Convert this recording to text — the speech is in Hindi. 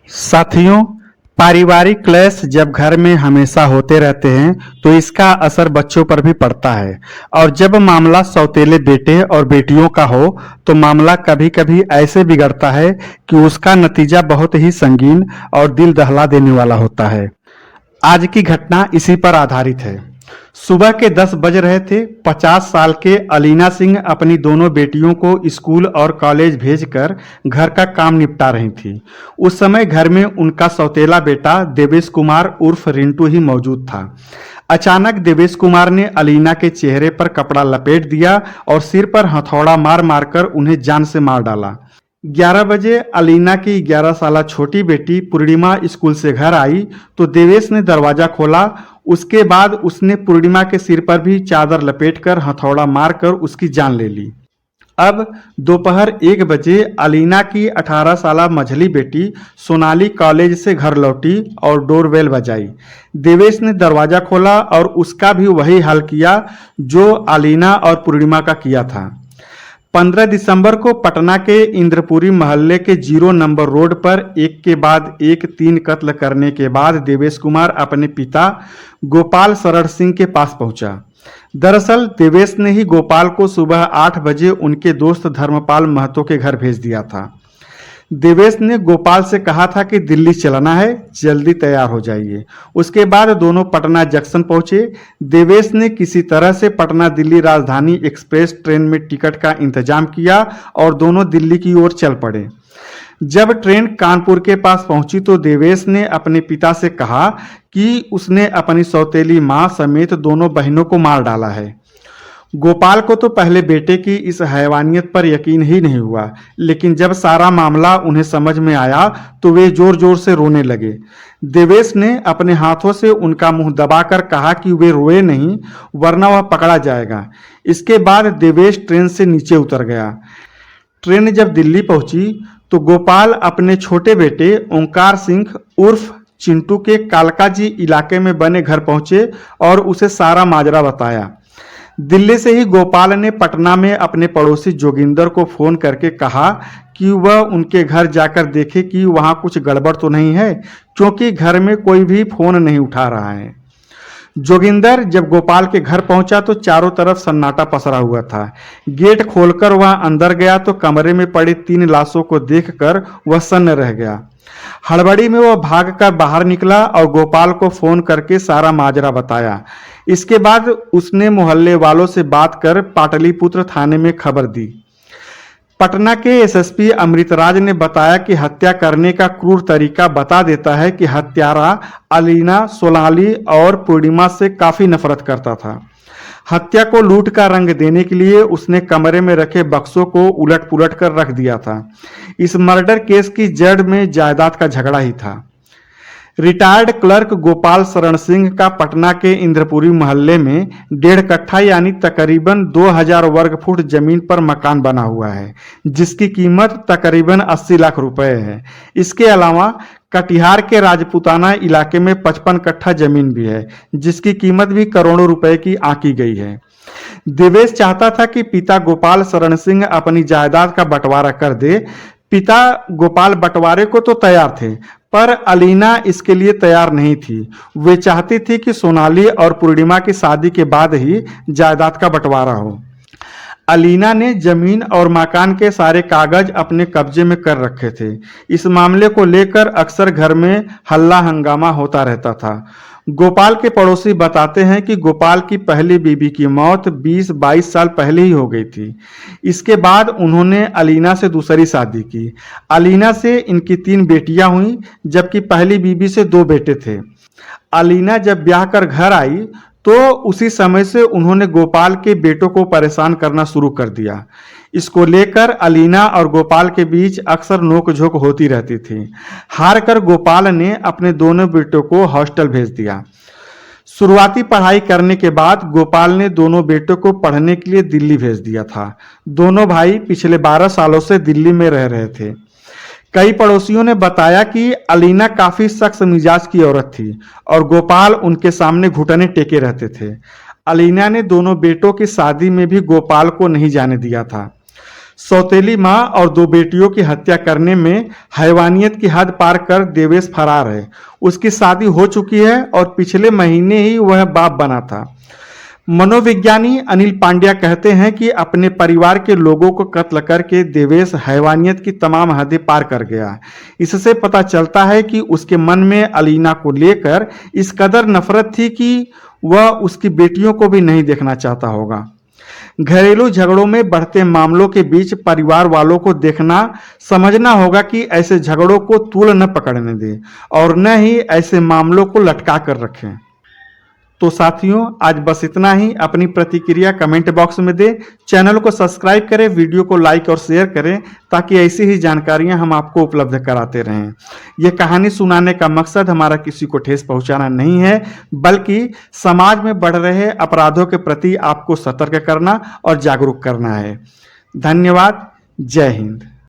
साथियों, पारिवारिक क्लेश जब घर में हमेशा होते रहते हैं तो इसका असर बच्चों पर भी पड़ता है। और जब मामला सौतेले बेटे और बेटियों का हो तो मामला कभी-कभी ऐसे बिगड़ता है कि उसका नतीजा बहुत ही संगीन और दिल दहला देने वाला होता है। आज की घटना इसी पर आधारित है। सुबह के 10 बज रहे थे। 50 साल के अलीना सिंह अपनी दोनों बेटियों को स्कूल और कॉलेज भेजकर घर का काम निपटा रही थी। उस समय घर में उनका सौतेला बेटा देवेश कुमार उर्फ रिंटू ही मौजूद था। अचानक देवेश कुमार ने अलीना के चेहरे पर कपड़ा लपेट दिया और सिर पर हथौड़ा मार मारकर उन्हें जान से मार डाला। 11 बजे अलीना की 11 साला छोटी बेटी पूर्णिमा स्कूल से घर आई तो देवेश ने दरवाजा खोला। उसके बाद उसने पूर्णिमा के सिर पर भी चादर लपेटकर हथौड़ा मारकर उसकी जान ले ली। अब दोपहर 1 बजे अलीना की 18 साला मझली बेटी सोनाली कॉलेज से घर लौटी और डोरबेल बजाई। देवेश ने दरवाजा खोला और उसका भी वही हाल किया जो अलीना और पूर्णिमा का किया था। 15 दिसंबर को पटना के इंद्रपुरी मोहल्ले के 0 नंबर रोड पर एक के बाद एक 3 कत्ल करने के बाद देवेश कुमार अपने पिता गोपाल शरण सिंह के पास पहुंचा। दरअसल देवेश ने ही गोपाल को सुबह 8 बजे उनके दोस्त धर्मपाल महतो के घर भेज दिया था। देवेश ने गोपाल से कहा था कि दिल्ली चलना है, जल्दी तैयार हो जाइए। उसके बाद दोनों पटना जंक्शन पहुंचे। देवेश ने किसी तरह से पटना दिल्ली राजधानी एक्सप्रेस ट्रेन में टिकट का इंतजाम किया और दोनों दिल्ली की ओर चल पड़े। जब ट्रेन कानपुर के पास पहुंची तो देवेश ने अपने पिता से कहा कि उसने अपनी सौतेली मां समेत दोनों बहनों को मार डाला है। गोपाल को तो पहले बेटे की इस हैवानियत पर यकीन ही नहीं हुआ, लेकिन जब सारा मामला उन्हें समझ में आया तो वे जोर जोर से रोने लगे। देवेश ने अपने हाथों से उनका मुंह दबाकर कहा कि वे रोए नहीं वरना वह पकड़ा जाएगा। इसके बाद देवेश ट्रेन से नीचे उतर गया। ट्रेन जब दिल्ली पहुंची तो गोपाल अपने छोटे बेटे ओंकार सिंह उर्फ चिंटू के कालकाजी इलाके में बने घर पहुंचे और उसे सारा माजरा बताया। दिल्ली से ही गोपाल ने पटना में अपने पड़ोसी जोगिंदर को फोन करके कहा कि वह उनके घर जाकर देखे कि वहां कुछ गड़बड़ तो नहीं है, क्योंकि घर में कोई भी फोन नहीं उठा रहा है। जोगिंदर जब गोपाल के घर पहुंचा तो चारों तरफ सन्नाटा पसरा हुआ था। गेट खोलकर वह अंदर गया तो कमरे में पड़ी 3 लाशों को देखकर वह सन्न रह गया। हड़बड़ी में वह भागकर बाहर निकला और गोपाल को फोन करके सारा माजरा बताया। इसके बाद उसने मोहल्ले वालों से बात कर पाटलिपुत्र थाने में खबर दी। पटना के एसएसपी अमृतराज ने बताया कि हत्या करने का क्रूर तरीका बता देता है कि हत्यारा अलीना, सोनाली और पूर्णिमा से काफी नफरत करता था। हत्या को लूट का रंग देने के लिए उसने कमरे में रखे बक्सों को उलट पुलट कर रख दिया था। इस मर्डर केस की जड़ में जायदाद का झगड़ा ही था। रिटायर्ड क्लर्क गोपाल शरण सिंह का पटना के इंद्रपुरी मोहल्ले में 1.5 कट्ठा यानी तकरीबन 2000 वर्ग फुट जमीन पर मकान बना हुआ है, जिसकी कीमत तकरीबन 80 लाख रुपए है। इसके अलावा कटिहार के राजपूताना इलाके में 55 कट्ठा जमीन भी है, जिसकी कीमत भी करोड़ों रुपए की आंकी गई है। देवेश चाहता था कि पिता गोपाल शरण सिंह अपनी जायदाद का बंटवारा कर दे। पिता गोपाल बंटवारे को तो तैयार थे, पर अलीना इसके लिए तैयार नहीं थी। वे चाहती थी कि सोनाली और पूर्णिमा की शादी के बाद ही जायदाद का बंटवारा हो। अलीना ने जमीन और मकान के सारे कागज अपने कब्जे में कर रखे थे। इस मामले को लेकर अक्सर घर में हल्ला हंगामा होता रहता था। गोपाल के पड़ोसी बताते हैं कि गोपाल की पहली बीवी की मौत 20-22 साल पहले ही हो गई थी। इसके बाद उन्होंने अलीना से दूसरी शादी की। अलीना से इनकी 3 बेटियां हुई, जबकि पहली बीवी से 2 बेटे थे। अलीना जब ब्याह कर घर आई तो उसी समय से उन्होंने गोपाल के बेटों को परेशान करना शुरू कर दिया। इसको लेकर अलीना और गोपाल के बीच अक्सर नोकझोंक होती रहती थी। हार कर गोपाल ने अपने दोनों बेटों को हॉस्टल भेज दिया। शुरुआती पढ़ाई करने के बाद गोपाल ने दोनों बेटों को पढ़ने के लिए दिल्ली भेज दिया था। दोनों भाई पिछले 12 सालों से दिल्ली में रह रहे थे। कई पड़ोसियों ने बताया कि अलीना काफी सख्त मिजाज की औरत थी और गोपाल उनके सामने घुटने टेके रहते थे। अलीना ने दोनों बेटों की शादी में भी गोपाल को नहीं जाने दिया था। सौतेली मां और 2 बेटियों की हत्या करने में हैवानियत की हद पार कर देवेश फरार है। उसकी शादी हो चुकी है और पिछले महीने ही वह बाप बना था। मनोविज्ञानी अनिल पांड्या कहते हैं कि अपने परिवार के लोगों को कत्ल करके देवेश हैवानियत की तमाम हदें पार कर गया। इससे पता चलता है कि उसके मन में अलीना को लेकर इस कदर नफरत थी कि वह उसकी बेटियों को भी नहीं देखना चाहता होगा। घरेलू झगड़ों में बढ़ते मामलों के बीच परिवार वालों को देखना समझना होगा कि ऐसे झगड़ों को तूल न पकड़ने दें और न ही ऐसे मामलों को लटका कर रखें। तो साथियों, आज बस इतना ही। अपनी प्रतिक्रिया कमेंट बॉक्स में दें, चैनल को सब्सक्राइब करें, वीडियो को लाइक और शेयर करें ताकि ऐसी ही जानकारियां हम आपको उपलब्ध कराते रहें। यह कहानी सुनाने का मकसद हमारा किसी को ठेस पहुंचाना नहीं है, बल्कि समाज में बढ़ रहे अपराधों के प्रति आपको सतर्क करना और जागरूक करना है। धन्यवाद। जय हिंद।